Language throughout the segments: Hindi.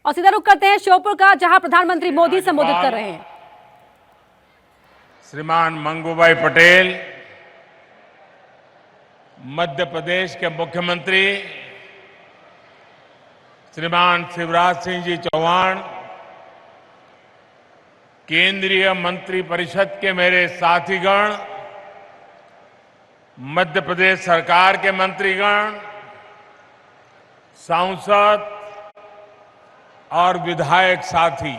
और सीधा रुख करते हैं श्योपुर का, जहां प्रधानमंत्री मोदी संबोधित कर रहे हैं। श्रीमान मंगूभाई पटेल, मध्य प्रदेश के मुख्यमंत्री श्रीमान शिवराज सिंह जी चौहान, केंद्रीय मंत्रिपरिषद के मेरे साथीगण, मध्य प्रदेश सरकार के मंत्रीगण, सांसद और विधायक साथी,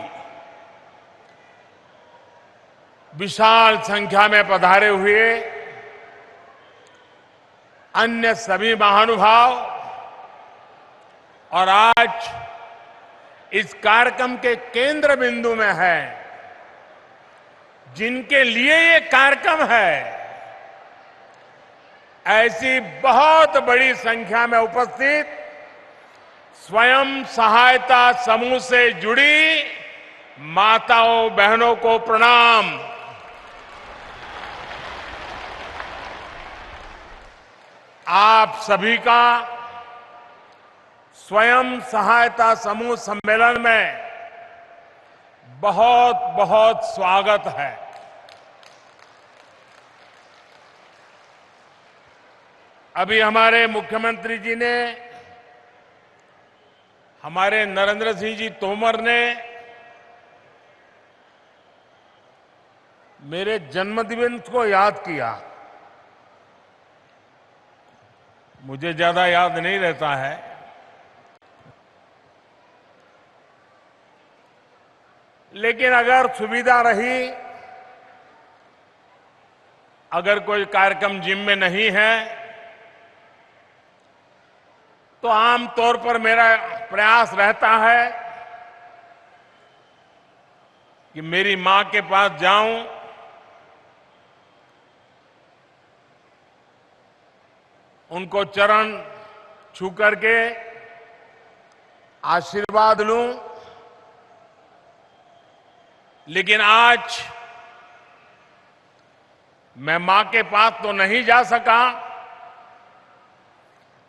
विशाल संख्या में पधारे हुए अन्य सभी महानुभाव और आज इस कार्यक्रम के केंद्र बिंदु में है, जिनके लिए ये कार्यक्रम है, ऐसी बहुत बड़ी संख्या में उपस्थित स्वयं सहायता समूह से जुड़ी माताओं बहनों को प्रणाम। आप सभी का स्वयं सहायता समूह सम्मेलन में बहुत बहुत स्वागत है। अभी हमारे मुख्यमंत्री जी ने, हमारे नरेंद्र सिंह जी तोमर ने मेरे जन्मदिन को याद किया। मुझे ज्यादा याद नहीं रहता है, लेकिन अगर सुविधा रही, अगर कोई कार्यक्रम जिम में नहीं है, तो आमतौर पर मेरा प्रयास रहता है कि मेरी मां के पास जाऊं, उनको चरण छू करके आशीर्वाद लूं। लेकिन आज मैं मां के पास तो नहीं जा सका,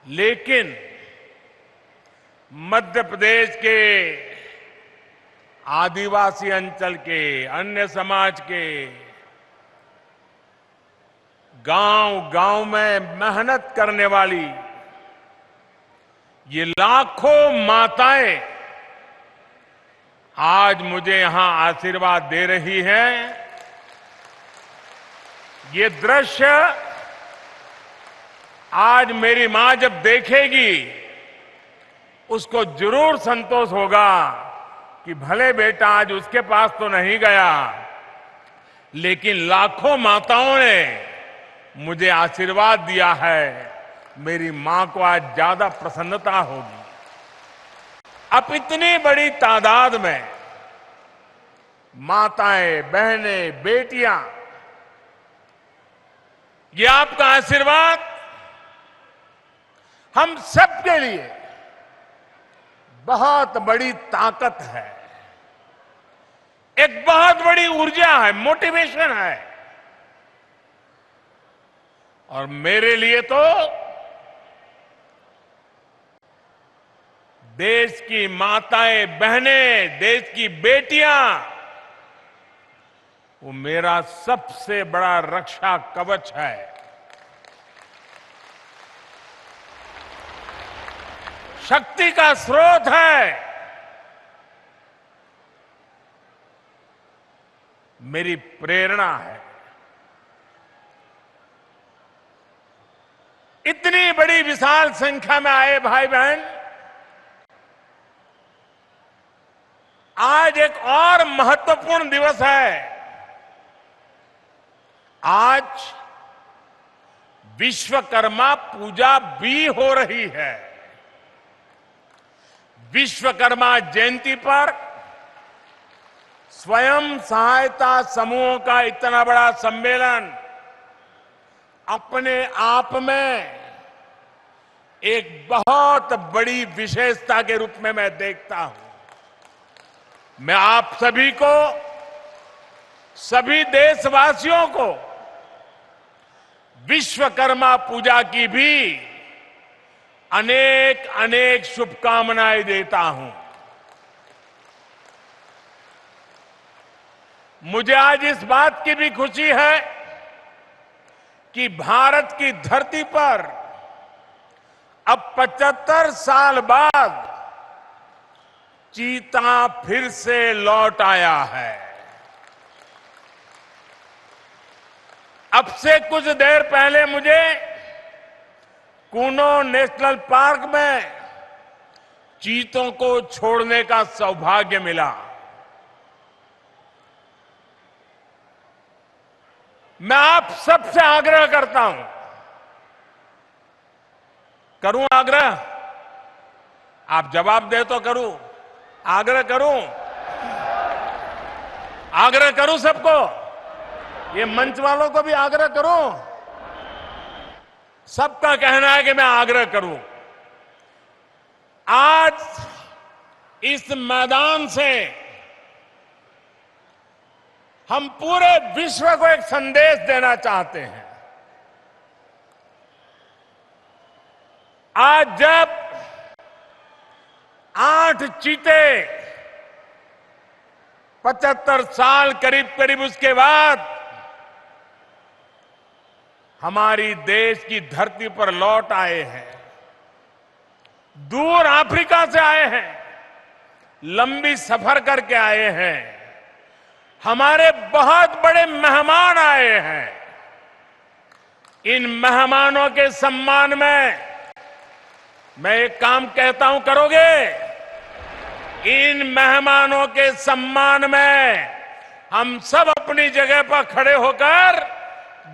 लेकिन मध्य प्रदेश के आदिवासी अंचल के, अन्य समाज के गांव-गांव में मेहनत करने वाली ये लाखों माताएं आज मुझे यहां आशीर्वाद दे रही हैं। ये दृश्य आज मेरी मां जब देखेगी, उसको जरूर संतोष होगा कि भले बेटा आज उसके पास तो नहीं गया, लेकिन लाखों माताओं ने मुझे आशीर्वाद दिया है। मेरी मां को आज ज्यादा प्रसन्नता होगी। अब इतनी बड़ी तादाद में माताएं, बहनें, बेटियां, ये आपका आशीर्वाद हम सबके लिए बहुत बड़ी ताकत है, एक बहुत बड़ी ऊर्जा है, मोटिवेशन है। और मेरे लिए तो देश की माताएं, बहनें, देश की बेटियां, वो मेरा सबसे बड़ा रक्षा कवच है। शक्ति का स्रोत है। मेरी प्रेरणा है। इतनी बड़ी विशाल संख्या में आए भाई बहन, आज एक और महत्वपूर्ण दिवस है। आज विश्वकर्मा पूजा भी हो रही है। विश्वकर्मा जयंती पर स्वयं सहायता समूहों का इतना बड़ा सम्मेलन अपने आप में एक बहुत बड़ी विशेषता के रूप में मैं देखता हूं। मैं आप सभी को, सभी देशवासियों को विश्वकर्मा पूजा की भी अनेक अनेक शुभकामनाएं देता हूं। मुझे आज इस बात की भी खुशी है कि भारत की धरती पर अब 75 साल बाद चीता फिर से लौट आया है। अब से कुछ देर पहले मुझे कूनो नेशनल पार्क में चीतों को छोड़ने का सौभाग्य मिला। मैं आप सबसे आग्रह करता हूं, करूं आग्रह? आप जवाब दे तो करूं, आग्रह करूं सबको, ये मंच वालों को भी आग्रह करूं। सबका कहना है कि मैं आग्रह करूं। आज इस मैदान से हम पूरे विश्व को एक संदेश देना चाहते हैं। आज जब 8 चीते 75 साल करीब उसके बाद हमारी देश की धरती पर लौट आए हैं, दूर अफ्रीका से आए हैं, लंबी सफर करके आए हैं, हमारे बहुत बड़े मेहमान आए हैं। इन मेहमानों के सम्मान में मैं एक काम कहता हूं, करोगे? इन मेहमानों के सम्मान में हम सब अपनी जगह पर खड़े होकर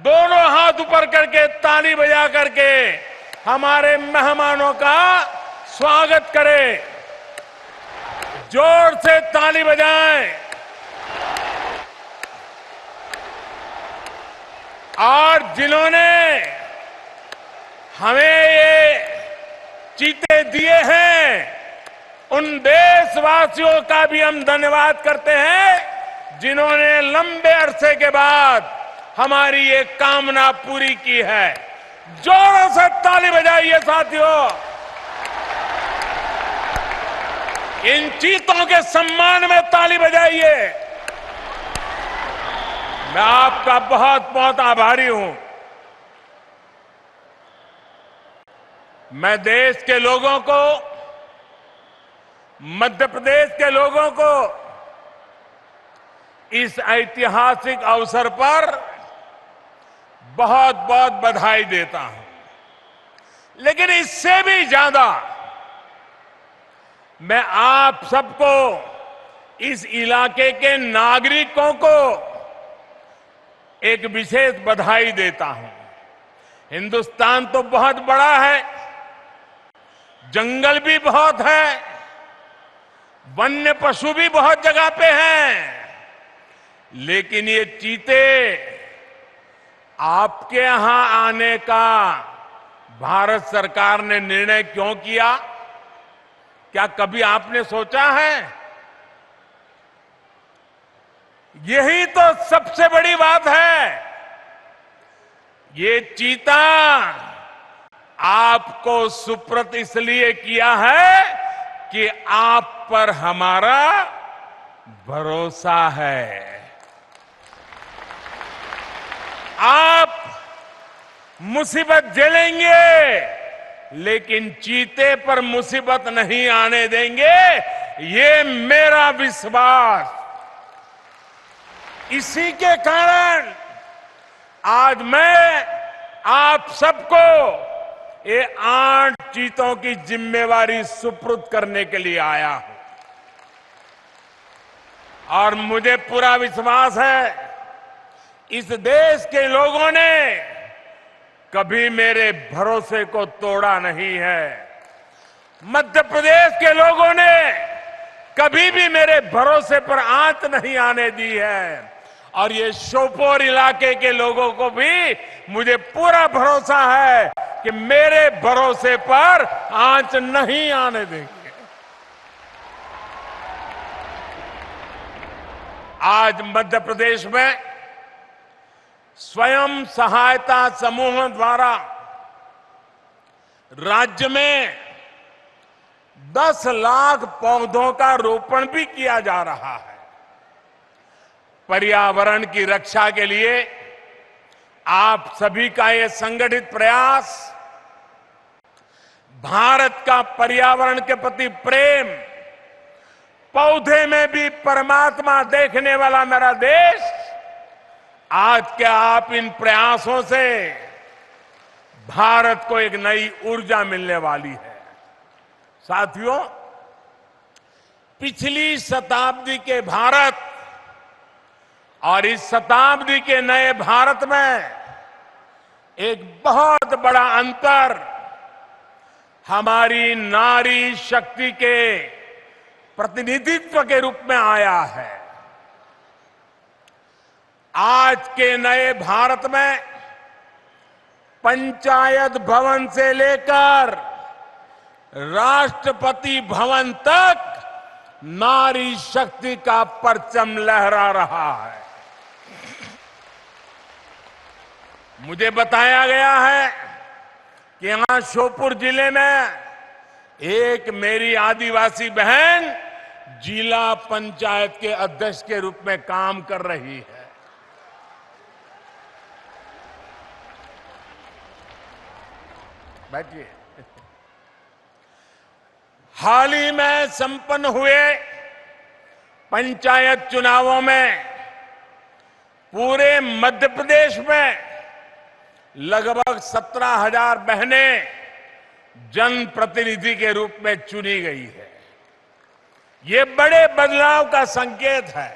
दोनों हाथ ऊपर करके ताली बजा करके हमारे मेहमानों का स्वागत करें। जोर से ताली बजाएं और जिन्होंने हमें ये चीते दिए हैं उन देशवासियों का भी हम धन्यवाद करते हैं जिन्होंने लंबे अरसे के बाद हमारी ये कामना पूरी की है। जोरों से ताली बजाइए साथियों, इन चीतों के सम्मान में ताली बजाइए। मैं आपका बहुत बहुत आभारी हूं। मैं देश के लोगों को, मध्य प्रदेश के लोगों को इस ऐतिहासिक अवसर पर बहुत बहुत बधाई देता हूं। लेकिन इससे भी ज्यादा मैं आप सबको, इस इलाके के नागरिकों को एक विशेष बधाई देता हूं। हिंदुस्तान तो बहुत बड़ा है, जंगल भी बहुत है, वन्य पशु भी बहुत जगह पे हैं, लेकिन ये चीते आपके यहां आने का भारत सरकार ने निर्णय क्यों किया? क्या कभी आपने सोचा है? यही तो सबसे बड़ी बात है। ये चीता आपको सुपुर्द इसलिए किया है कि आप पर हमारा भरोसा है। आप मुसीबत झेलेंगे, लेकिन चीते पर मुसीबत नहीं आने देंगे, ये मेरा विश्वास। इसी के कारण आज मैं आप सबको ये 8 चीतों की जिम्मेवारी सुपुर्द करने के लिए आया हूं। और मुझे पूरा विश्वास है इस देश के लोगों ने कभी मेरे भरोसे को तोड़ा नहीं है। मध्य प्रदेश के लोगों ने कभी भी मेरे भरोसे पर आंच नहीं आने दी है। और ये श्योपुर इलाके के लोगों को भी मुझे पूरा भरोसा है कि मेरे भरोसे पर आंच नहीं आने देंगे। आज मध्य प्रदेश में स्वयं सहायता समूह द्वारा राज्य में 10 लाख पौधों का रोपण भी किया जा रहा है। पर्यावरण की रक्षा के लिए आप सभी का ये संगठित प्रयास, भारत का पर्यावरण के प्रति प्रेम, पौधे में भी परमात्मा देखने वाला मेरा देश, आज के आप इन प्रयासों से भारत को एक नई ऊर्जा मिलने वाली है। साथियों, पिछली शताब्दी के भारत और इस शताब्दी के नए भारत में एक बहुत बड़ा अंतर हमारी नारी शक्ति के प्रतिनिधित्व के रूप में आया है। आज के नए भारत में पंचायत भवन से लेकर राष्ट्रपति भवन तक नारी शक्ति का परचम लहरा रहा है। मुझे बताया गया है कि यहां श्योपुर जिले में एक मेरी आदिवासी बहन जिला पंचायत के अध्यक्ष के रूप में काम कर रही है। बैठिए। हाल ही में संपन्न हुए पंचायत चुनावों में पूरे मध्य प्रदेश में लगभग 17,000 बहनें जनप्रतिनिधि के रूप में चुनी गई है। ये बड़े बदलाव का संकेत है,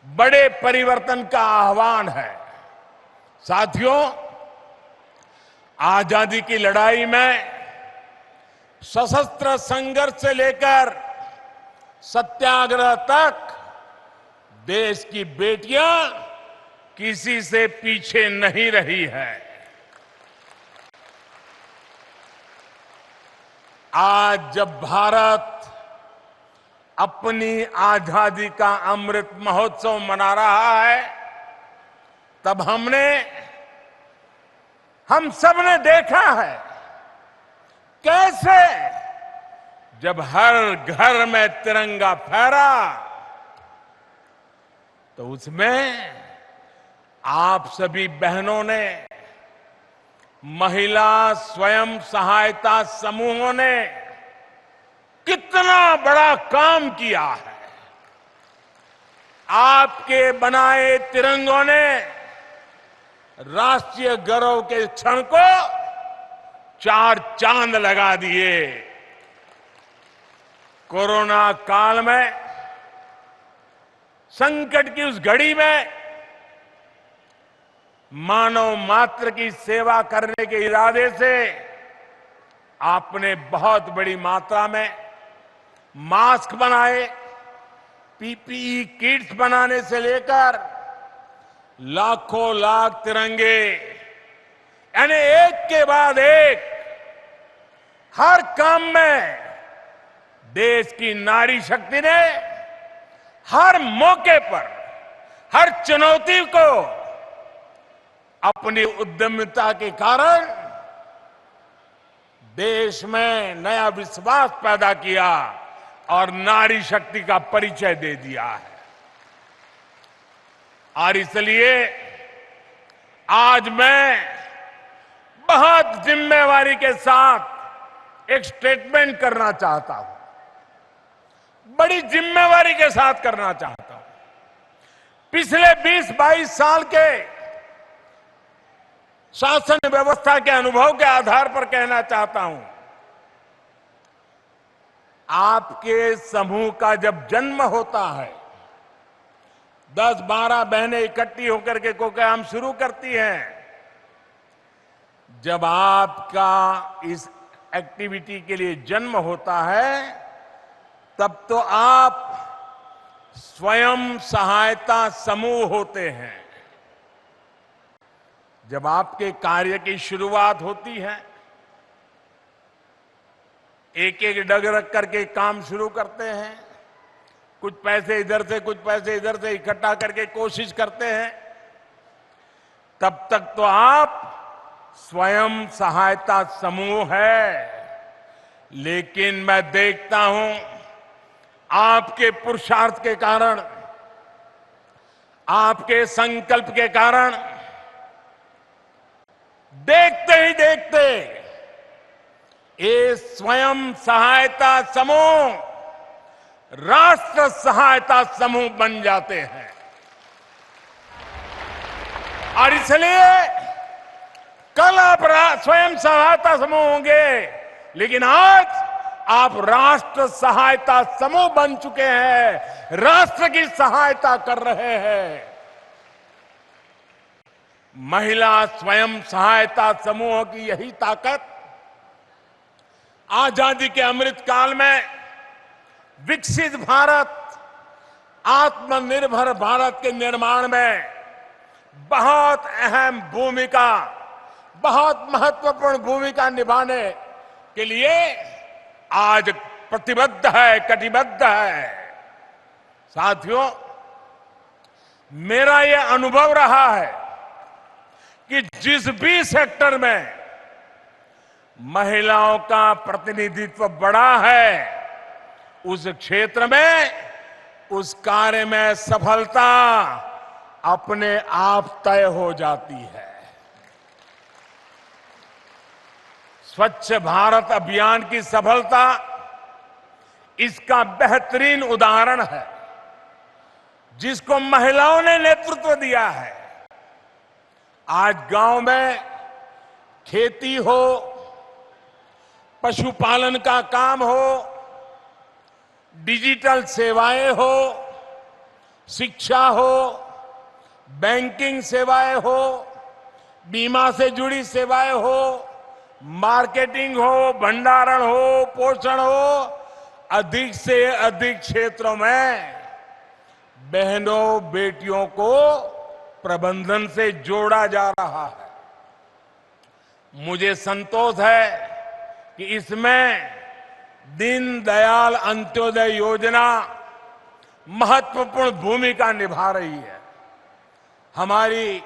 बड़े परिवर्तन का आह्वान है। साथियों, आजादी की लड़ाई में सशस्त्र संघर्ष से लेकर सत्याग्रह तक देश की बेटियां किसी से पीछे नहीं रही है। आज जब भारत अपनी आजादी का अमृत महोत्सव मना रहा है, तब हम सबने देखा है कैसे जब हर घर में तिरंगा फहरा तो उसमें आप सभी बहनों ने, महिला स्वयं सहायता समूहों ने कितना बड़ा काम किया है। आपके बनाए तिरंगों ने राष्ट्रीय गौरव के क्षण को 4 चांद लगा दिए। कोरोना काल में, संकट की उस घड़ी में मानव मात्र की सेवा करने के इरादे से आपने बहुत बड़ी मात्रा में मास्क बनाए, पीपीई किट्स बनाने से लेकर लाखों लाख तिरंगे, यानी एक के बाद एक हर काम में देश की नारी शक्ति ने हर मौके पर, हर चुनौती को अपनी उद्यमिता के कारण देश में नया विश्वास पैदा किया और नारी शक्ति का परिचय दे दिया है। और इसलिए आज मैं बहुत जिम्मेवारी के साथ एक स्टेटमेंट करना चाहता हूं, बड़ी जिम्मेवारी के साथ करना चाहता हूं। पिछले 20-22 साल के शासन व्यवस्था के अनुभव के आधार पर कहना चाहता हूं, आपके समूह का जब जन्म होता है, 10-12 बहनें इकट्ठी होकर के कोई काम शुरू करती हैं। जब आपका इस एक्टिविटी के लिए जन्म होता है, तब तो आप स्वयं सहायता समूह होते हैं। जब आपके कार्य की शुरुआत होती है, एक एक डग रख करके काम शुरू करते हैं, कुछ पैसे इधर से कुछ पैसे इधर से इकट्ठा करके कोशिश करते हैं, तब तक तो आप स्वयं सहायता समूह है। लेकिन मैं देखता हूं आपके पुरुषार्थ के कारण आपके संकल्प के कारण देखते ही देखते ये स्वयं सहायता समूह राष्ट्र सहायता समूह बन जाते हैं। और इसलिए कल आप स्वयं सहायता समूह होंगे, लेकिन आज आप राष्ट्र सहायता समूह बन चुके हैं, राष्ट्र की सहायता कर रहे हैं। महिला स्वयं सहायता समूहों की यही ताकत आजादी के अमृत काल में विकसित भारत, आत्मनिर्भर भारत के निर्माण में बहुत अहम भूमिका, बहुत महत्वपूर्ण भूमिका निभाने के लिए आज प्रतिबद्ध है, कटिबद्ध है। साथियों, मेरा यह अनुभव रहा है कि जिस भी सेक्टर में महिलाओं का प्रतिनिधित्व बढ़ा है, उस क्षेत्र में, उस कार्य में सफलता अपने आप तय हो जाती है। स्वच्छ भारत अभियान की सफलता इसका बेहतरीन उदाहरण है, जिसको महिलाओं ने नेतृत्व दिया है। आज गांव में खेती हो, पशुपालन का काम हो, डिजिटल सेवाएं हो, शिक्षा हो, बैंकिंग सेवाएं हो, बीमा से जुड़ी सेवाएं हो, मार्केटिंग हो, भंडारण हो, पोषण हो, अधिक से अधिक क्षेत्रों में बहनों बेटियों को प्रबंधन से जोड़ा जा रहा है। मुझे संतोष है कि इसमें दीनदयाल अंत्योदय योजना महत्वपूर्ण भूमिका निभा रही है। हमारी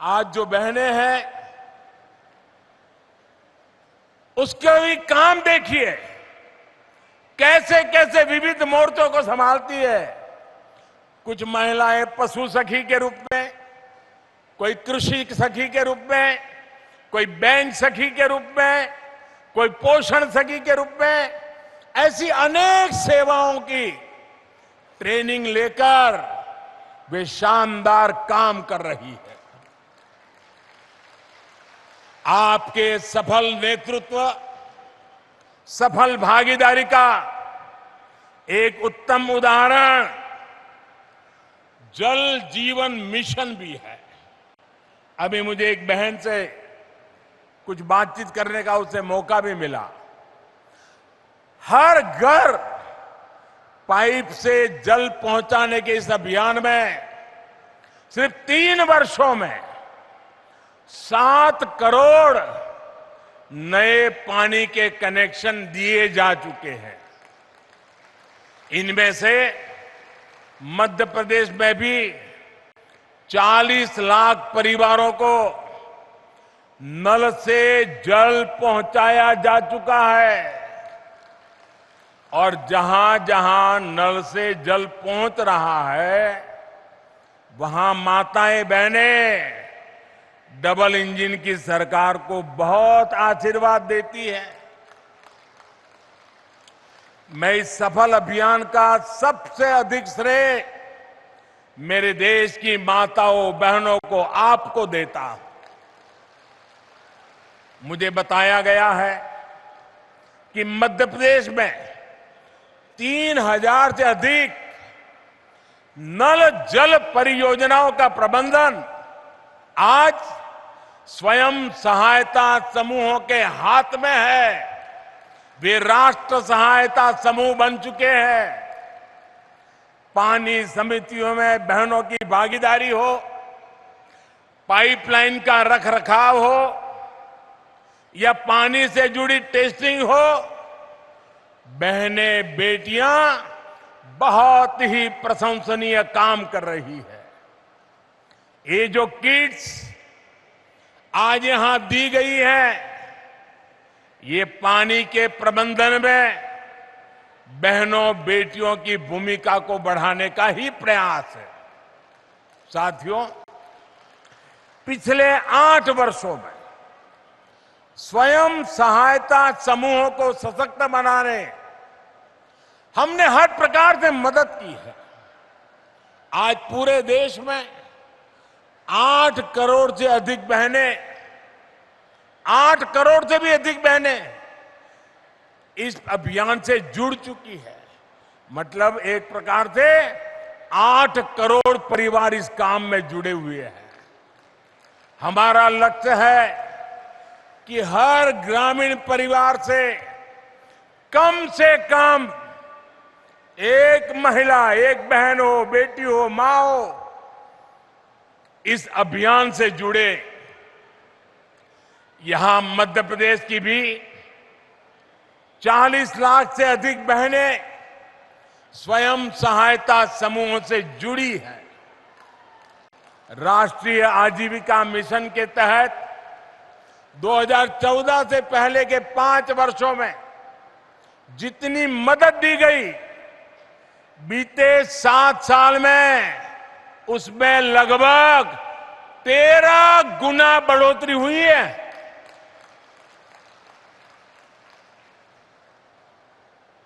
आज जो बहनें हैं, उसके भी काम देखिए, कैसे कैसे विविध मोर्चों को संभालती है। कुछ महिलाएं पशु सखी के रूप में, कोई कृषि सखी के रूप में, कोई बैंक सखी के रूप में, कोई पोषण सखी के रूप में, ऐसी अनेक सेवाओं की ट्रेनिंग लेकर वे शानदार काम कर रही है। आपके सफल नेतृत्व, सफल भागीदारी का एक उत्तम उदाहरण जल जीवन मिशन भी है। अभी मुझे एक बहन से कुछ बातचीत करने का उससे मौका भी मिला। हर घर पाइप से जल पहुंचाने के इस अभियान में सिर्फ 3 वर्षों में 7 करोड़ नए पानी के कनेक्शन दिए जा चुके हैं। इनमें से मध्य प्रदेश में भी 40 लाख परिवारों को नल से जल पहुंचाया जा चुका है। और जहां जहां नल से जल पहुंच रहा है, वहां माताएं बहनें डबल इंजन की सरकार को बहुत आशीर्वाद देती है। मैं इस सफल अभियान का सबसे अधिक श्रेय मेरे देश की माताओं बहनों को, आपको देता हूं। मुझे बताया गया है कि मध्य प्रदेश में 3000 से अधिक नल जल परियोजनाओं का प्रबंधन आज स्वयं सहायता समूहों के हाथ में है। वे राष्ट्र सहायता समूह बन चुके हैं। पानी समितियों में बहनों की भागीदारी हो, पाइपलाइन का रखरखाव हो या पानी से जुड़ी टेस्टिंग हो, बहनें बेटियां बहुत ही प्रशंसनीय काम कर रही है। ये जो किट्स आज यहां दी गई है, ये पानी के प्रबंधन में बहनों बेटियों की भूमिका को बढ़ाने का ही प्रयास है। साथियों, पिछले 8 वर्षों में स्वयं सहायता समूहों को सशक्त बनाने हमने हर प्रकार से मदद की है। आज पूरे देश में 8 करोड़ से अधिक बहनें, 8 करोड़ से भी अधिक बहनें इस अभियान से जुड़ चुकी है। मतलब एक प्रकार से 8 करोड़ परिवार इस काम में जुड़े हुए हैं। हमारा लक्ष्य है कि हर ग्रामीण परिवार से कम एक महिला, एक बहन हो, बेटी हो, मां हो, इस अभियान से जुड़े। यहां मध्य प्रदेश की भी 40 लाख से अधिक बहनें स्वयं सहायता समूहों से जुड़ी हैं। राष्ट्रीय आजीविका मिशन के तहत 2014 से पहले के 5 वर्षों में जितनी मदद दी गई, बीते 7 साल में उसमें लगभग 13 गुना बढ़ोतरी हुई है।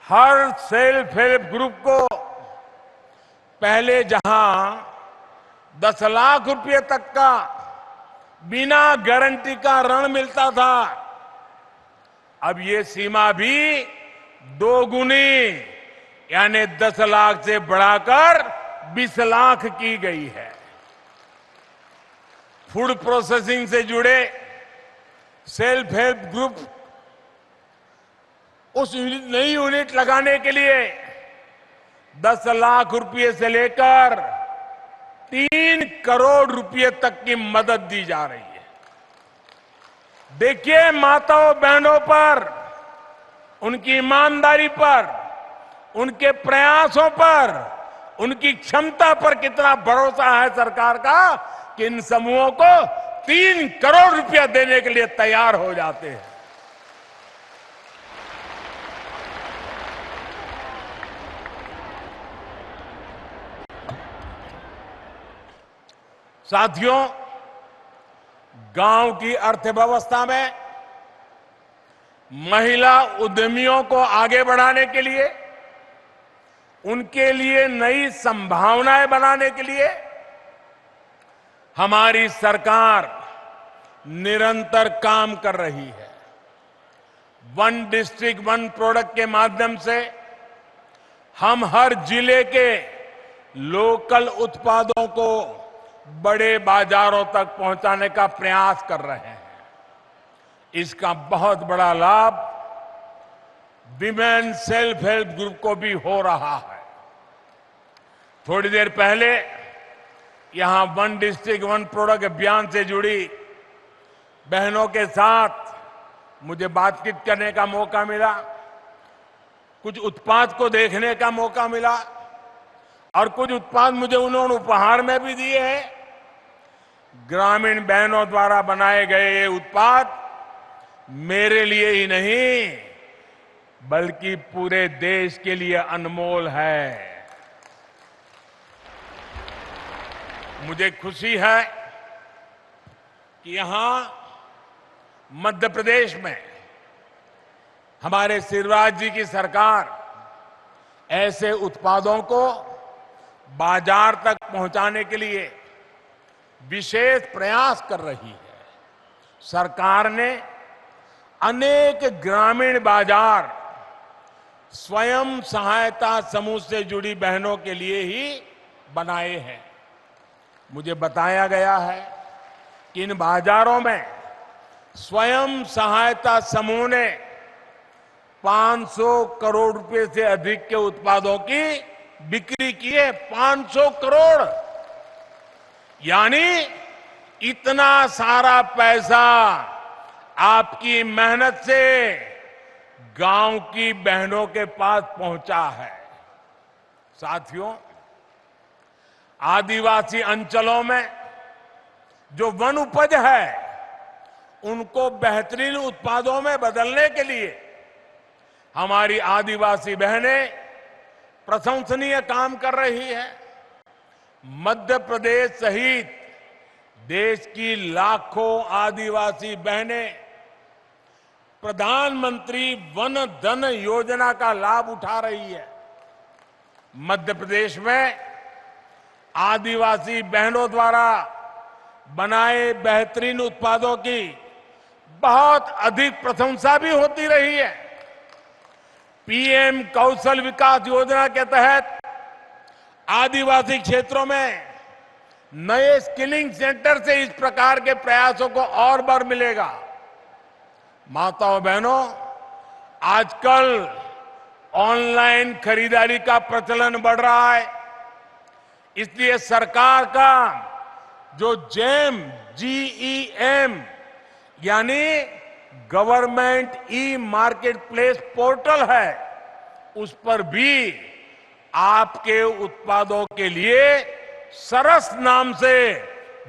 हर सेल्फ हेल्प ग्रुप को पहले जहां 10 लाख रुपए तक का बिना गारंटी का ऋण मिलता था, अब ये सीमा भी 2 गुनी यानी 10 लाख से बढ़ाकर 20 लाख की गई है। फूड प्रोसेसिंग से जुड़े सेल्फ हेल्प ग्रुप उस नई यूनिट लगाने के लिए 10 लाख रुपए से लेकर 3 करोड़ रुपए तक की मदद दी जा रही है। देखिए माताओं बहनों पर, उनकी ईमानदारी पर, उनके प्रयासों पर, उनकी क्षमता पर कितना भरोसा है सरकार का कि इन समूहों को 3 करोड़ रुपया देने के लिए तैयार हो जाते हैं। साथियों, गांव की अर्थव्यवस्था में महिला उद्यमियों को आगे बढ़ाने के लिए, उनके लिए नई संभावनाएं बनाने के लिए हमारी सरकार निरंतर काम कर रही है। वन डिस्ट्रिक्ट वन प्रोडक्ट के माध्यम से हम हर जिले के लोकल उत्पादों को बड़े बाजारों तक पहुंचाने का प्रयास कर रहे हैं। इसका बहुत बड़ा लाभ विमेन सेल्फ हेल्प ग्रुप को भी हो रहा है। थोड़ी देर पहले यहां वन डिस्ट्रिक्ट वन प्रोडक्ट अभियान से जुड़ी बहनों के साथ मुझे बातचीत करने का मौका मिला, कुछ उत्पाद को देखने का मौका मिला और कुछ उत्पाद मुझे उन्होंने उपहार में भी दिए हैं। ग्रामीण बहनों द्वारा बनाए गए ये उत्पाद मेरे लिए ही नहीं बल्कि पूरे देश के लिए अनमोल है। मुझे खुशी है कि यहां मध्य प्रदेश में हमारे शिवराज जी की सरकार ऐसे उत्पादों को बाजार तक पहुंचाने के लिए विशेष प्रयास कर रही है। सरकार ने अनेक ग्रामीण बाजार स्वयं सहायता समूह से जुड़ी बहनों के लिए ही बनाए हैं। मुझे बताया गया है कि इन बाजारों में स्वयं सहायता समूह ने 500 करोड़ रुपए से अधिक के उत्पादों की बिक्री की है। 500 करोड़ यानी इतना सारा पैसा आपकी मेहनत से गांव की बहनों के पास पहुंचा है। साथियों, आदिवासी अंचलों में जो वन उपज है उनको बेहतरीन उत्पादों में बदलने के लिए हमारी आदिवासी बहनें प्रशंसनीय काम कर रही है। मध्य प्रदेश सहित देश की लाखों आदिवासी बहनें प्रधानमंत्री वन धन योजना का लाभ उठा रही है। मध्य प्रदेश में आदिवासी बहनों द्वारा बनाए बेहतरीन उत्पादों की बहुत अधिक प्रशंसा भी होती रही है। पीएम कौशल विकास योजना के तहत आदिवासी क्षेत्रों में नए स्किलिंग सेंटर से इस प्रकार के प्रयासों को और बल मिलेगा। माताओं बहनों, आजकल ऑनलाइन खरीदारी का प्रचलन बढ़ रहा है, इसलिए सरकार का जो GEM यानी government e market place portal है, उस पर भी आपके उत्पादों के लिए सरस नाम से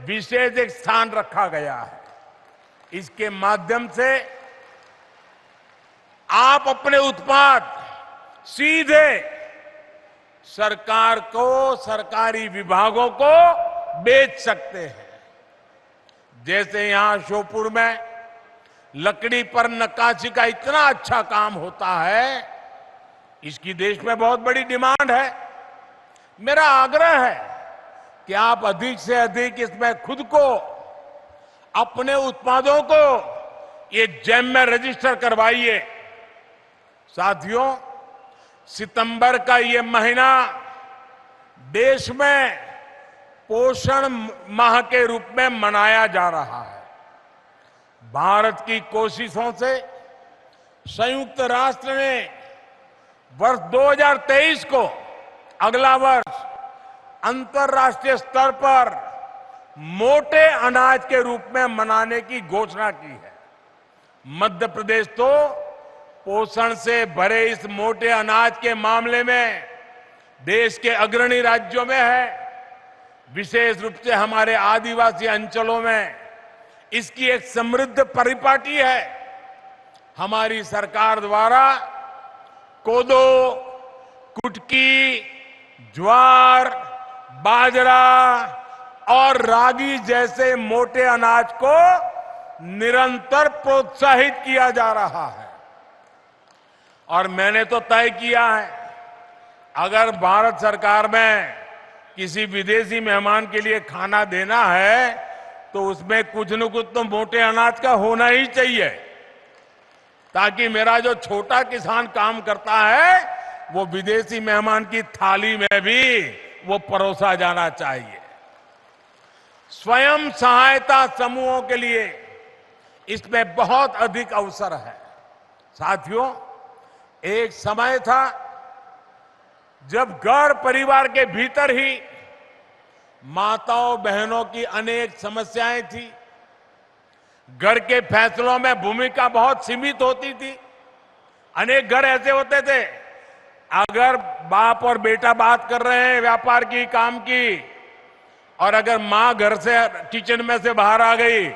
विशेष एक स्थान रखा गया है। इसके माध्यम से आप अपने उत्पाद सीधे सरकार को, सरकारी विभागों को बेच सकते हैं। जैसे यहां श्योपुर में लकड़ी पर नक्काशी का इतना अच्छा काम होता है, इसकी देश में बहुत बड़ी डिमांड है। मेरा आग्रह है कि आप अधिक से अधिक इसमें खुद को, अपने उत्पादों को ये जेम में रजिस्टर करवाइए। साथियों, सितंबर का ये महीना देश में पोषण माह के रूप में मनाया जा रहा है। भारत की कोशिशों से संयुक्त राष्ट्र ने वर्ष 2023 को, अगला वर्ष, अंतर्राष्ट्रीय स्तर पर मोटे अनाज के रूप में मनाने की घोषणा की है। मध्य प्रदेश तो पोषण से भरे इस मोटे अनाज के मामले में देश के अग्रणी राज्यों में है। विशेष रूप से हमारे आदिवासी अंचलों में इसकी एक समृद्ध परिपाटी है। हमारी सरकार द्वारा कोदो, कुटकी, ज्वार, बाजरा और रागी जैसे मोटे अनाज को निरंतर प्रोत्साहित किया जा रहा है। और मैंने तो तय किया है, अगर भारत सरकार में किसी विदेशी मेहमान के लिए खाना देना है तो उसमें कुछ न कुछ तो मोटे अनाज का होना ही चाहिए, ताकि मेरा जो छोटा किसान काम करता है वो विदेशी मेहमान की थाली में भी वो परोसा जाना चाहिए। स्वयं सहायता समूहों के लिए इसमें बहुत अधिक अवसर है। साथियों, एक समय था जब घर परिवार के भीतर ही माताओं बहनों की अनेक समस्याएं थी। घर के फैसलों में भूमिका बहुत सीमित होती थी। अनेक घर ऐसे होते थे, अगर बाप और बेटा बात कर रहे हैं व्यापार की, काम की, और अगर मां घर से किचन में से बाहर आ गई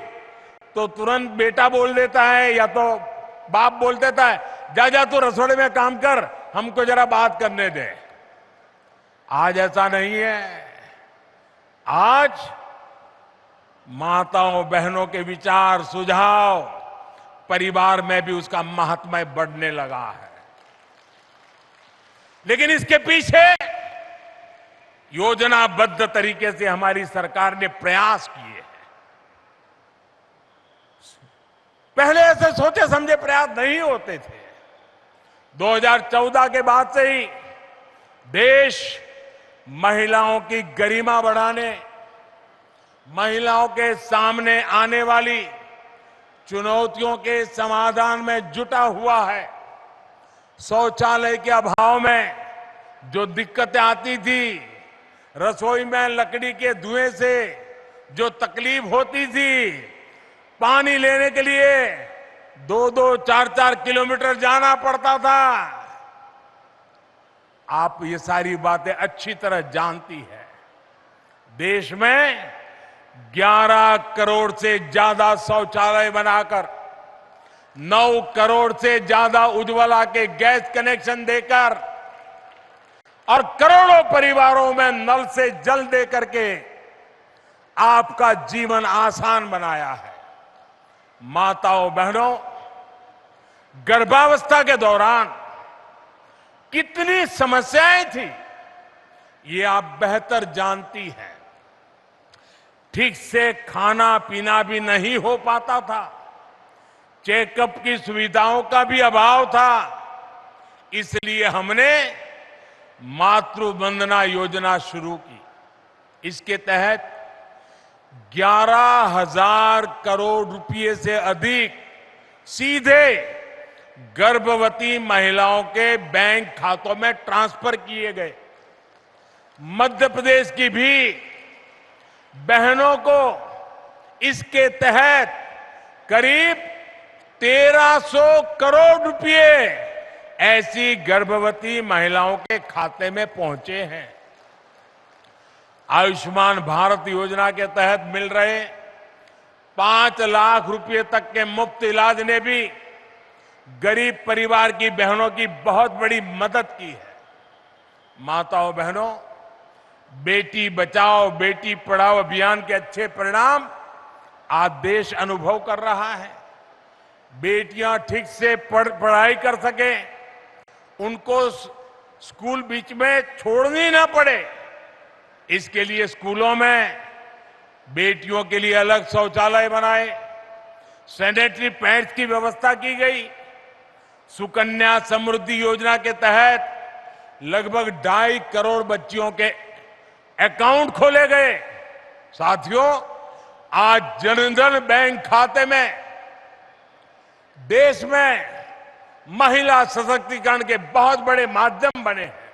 तो तुरंत बेटा बोल देता है या तो बाप बोल देता है, जा जा तू रसोड़े में काम कर, हमको जरा बात करने दे। आज ऐसा नहीं है। आज माताओं बहनों के विचार, सुझाव, परिवार में भी उसका महात्म्य बढ़ने लगा है। लेकिन इसके पीछे योजनाबद्ध तरीके से हमारी सरकार ने प्रयास किए हैं। पहले ऐसे सोचे समझे प्रयास नहीं होते थे। 2014 के बाद से ही देश महिलाओं की गरिमा बढ़ाने, महिलाओं के सामने आने वाली चुनौतियों के समाधान में जुटा हुआ है। शौचालय के अभाव में जो दिक्कतें आती थी, रसोई में लकड़ी के धुएं से जो तकलीफ होती थी, पानी लेने के लिए 2-2, 4-4 किलोमीटर जाना पड़ता था, आप ये सारी बातें अच्छी तरह जानती हैं। देश में 11 करोड़ से ज्यादा शौचालय बनाकर, 9 करोड़ से ज्यादा उज्ज्वला के गैस कनेक्शन देकर और करोड़ों परिवारों में नल से जल दे करके आपका जीवन आसान बनाया है। माताओं बहनों, गर्भावस्था के दौरान कितनी समस्याएं थी ये आप बेहतर जानती हैं। ठीक से खाना पीना भी नहीं हो पाता था, चेकअप की सुविधाओं का भी अभाव था। इसलिए हमने मातृ वंदना योजना शुरू की। इसके तहत 11,000 करोड़ रुपए से अधिक सीधे गर्भवती महिलाओं के बैंक खातों में ट्रांसफर किए गए। मध्य प्रदेश की भी बहनों को इसके तहत करीब 1,300 करोड़ रुपए ऐसी गर्भवती महिलाओं के खाते में पहुंचे हैं। आयुष्मान भारत योजना के तहत मिल रहे 5 लाख रुपए तक के मुफ्त इलाज ने भी गरीब परिवार की बहनों की बहुत बड़ी मदद की है। माताओं बहनों, बेटी बचाओ बेटी पढ़ाओ अभियान के अच्छे परिणाम आज देश अनुभव कर रहा है। बेटियां ठीक से पढ़ाई कर सके, उनको स्कूल बीच में छोड़नी ना पड़े, इसके लिए स्कूलों में बेटियों के लिए अलग शौचालय बनाए, सैनिटरी पैड्स की व्यवस्था की गई। सुकन्या समृद्धि योजना के तहत लगभग 2.5 करोड़ बच्चियों के अकाउंट खोले गए। साथियों, आज जनधन बैंक खाते में देश में महिला सशक्तिकरण के बहुत बड़े माध्यम बने हैं।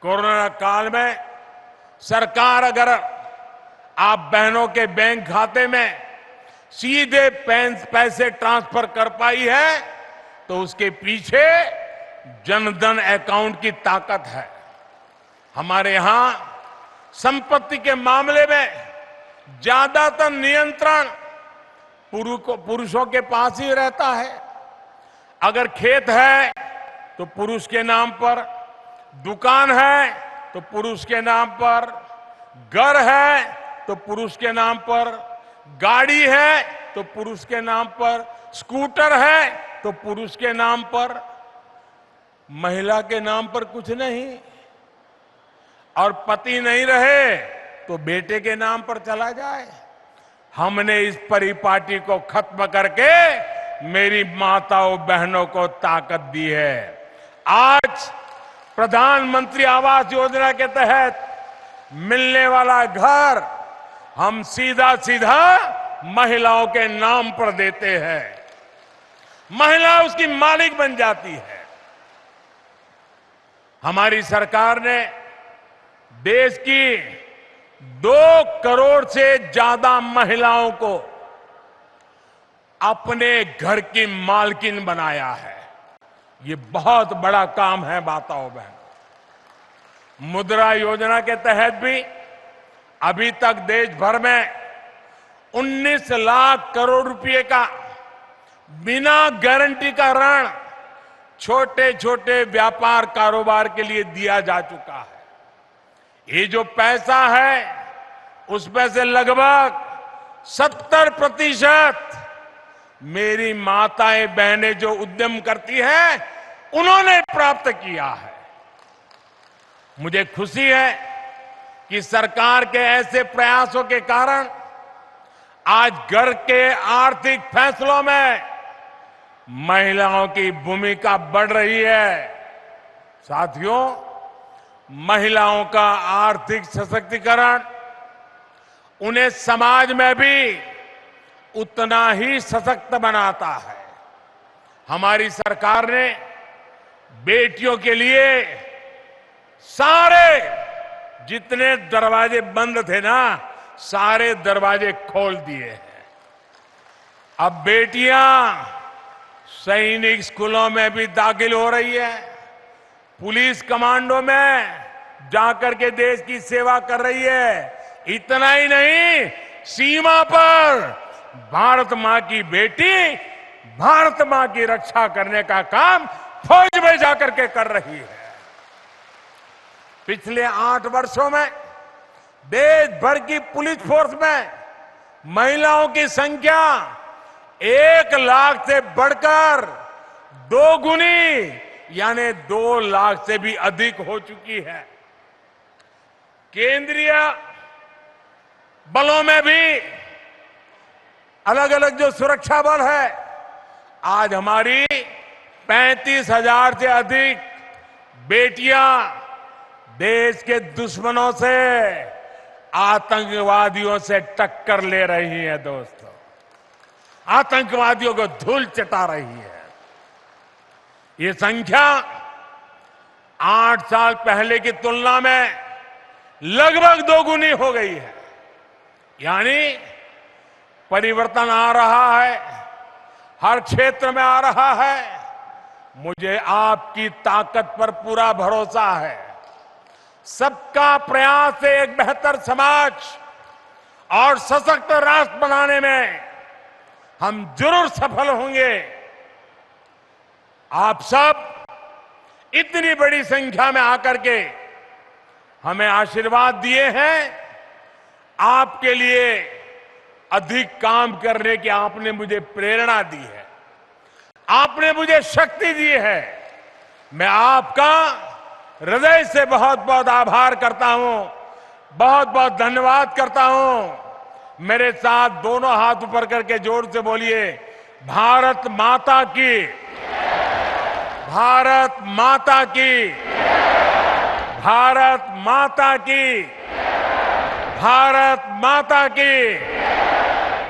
कोरोना काल में सरकार अगर आप बहनों के बैंक खाते में सीधे पैसे ट्रांसफर कर पाई है तो उसके पीछे जनधन अकाउंट की ताकत है। हमारे यहां संपत्ति के मामले में ज्यादातर नियंत्रण पुरुषों के पास ही रहता है। अगर खेत है तो पुरुष के नाम पर, दुकान है तो पुरुष के नाम पर, घर है तो पुरुष के नाम पर, गाड़ी है तो पुरुष के नाम पर, स्कूटर है तो पुरुष के नाम पर, महिला के नाम पर कुछ नहीं। और पति नहीं रहे तो बेटे के नाम पर चला जाए। हमने इस परिपाटी को खत्म करके मेरी माताओं बहनों को ताकत दी है। आज प्रधानमंत्री आवास योजना के तहत मिलने वाला घर हम सीधा सीधा महिलाओं के नाम पर देते हैं, महिला उसकी मालिक बन जाती है। हमारी सरकार ने देश की 2 करोड़ से ज्यादा महिलाओं को अपने घर की मालकिन बनाया है। ये बहुत बड़ा काम है माताओं बहनों। मुद्रा योजना के तहत भी अभी तक देश भर में 19 लाख करोड़ रुपए का बिना गारंटी का ऋण छोटे छोटे व्यापार कारोबार के लिए दिया जा चुका है। ये जो पैसा है उसमें से लगभग 70% मेरी माताएं बहनें जो उद्यम करती हैं उन्होंने प्राप्त किया है। मुझे खुशी है कि सरकार के ऐसे प्रयासों के कारण आज घर के आर्थिक फैसलों में महिलाओं की भूमिका बढ़ रही है। साथियों, महिलाओं का आर्थिक सशक्तिकरण उन्हें समाज में भी उतना ही सशक्त बनाता है। हमारी सरकार ने बेटियों के लिए सारे जितने दरवाजे बंद थे ना, सारे दरवाजे खोल दिए हैं। अब बेटियां सैनिक स्कूलों में भी दाखिल हो रही है, पुलिस कमांडो में जाकर के देश की सेवा कर रही है। इतना ही नहीं, सीमा पर भारत मां की बेटी भारत मां की रक्षा करने का काम फौज में जाकर के कर रही है। पिछले 8 वर्षों में देश भर की पुलिस फोर्स में महिलाओं की संख्या 1 लाख से बढ़कर 2 गुनी यानी 2 लाख से भी अधिक हो चुकी है। केंद्रीय बलों में भी अलग अलग जो सुरक्षा बल है, आज हमारी 35,000 से अधिक बेटियां देश के दुश्मनों से, आतंकवादियों से टक्कर ले रही हैं। दोस्तों, आतंकवादियों को धूल चटा रही है। ये संख्या 8 साल पहले की तुलना में लगभग 2 गुनी हो गई है। यानी परिवर्तन आ रहा है, हर क्षेत्र में आ रहा है। मुझे आपकी ताकत पर पूरा भरोसा है। सबका प्रयास से एक बेहतर समाज और सशक्त राष्ट्र बनाने में हम जरूर सफल होंगे। आप सब इतनी बड़ी संख्या में आकर के हमें आशीर्वाद दिए हैं। आपके लिए अधिक काम करने की आपने मुझे प्रेरणा दी है, आपने मुझे शक्ति दी है। मैं आपका हृदय से बहुत बहुत आभार करता हूं, बहुत बहुत धन्यवाद करता हूं। मेरे साथ दोनों हाथ ऊपर करके जोर से बोलिए, भारत माता की, भारत माता की, भारत माता की, भारत माता की।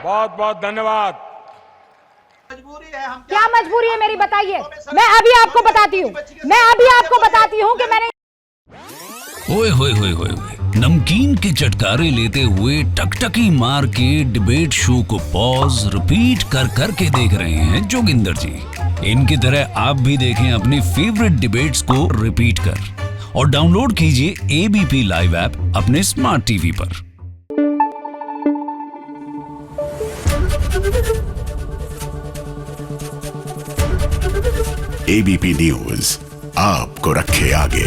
बहुत बहुत धन्यवाद। क्या मजबूरी है मेरी, बताइए। मैं अभी आपको बताती हूँ, कि मैंने ओए होए होए होए होए, नमकीन के चटकारे लेते हुए टकटकी मार के डिबेट शो को पॉज रिपीट कर कर के देख रहे हैं जोगिंदर जी। इनकी तरह आप भी देखें अपनी फेवरेट डिबेट्स को रिपीट कर और डाउनलोड कीजिए एबीपी लाइव ऐप अपने स्मार्ट टीवी पर। एबीपी न्यूज आपको रखे आगे।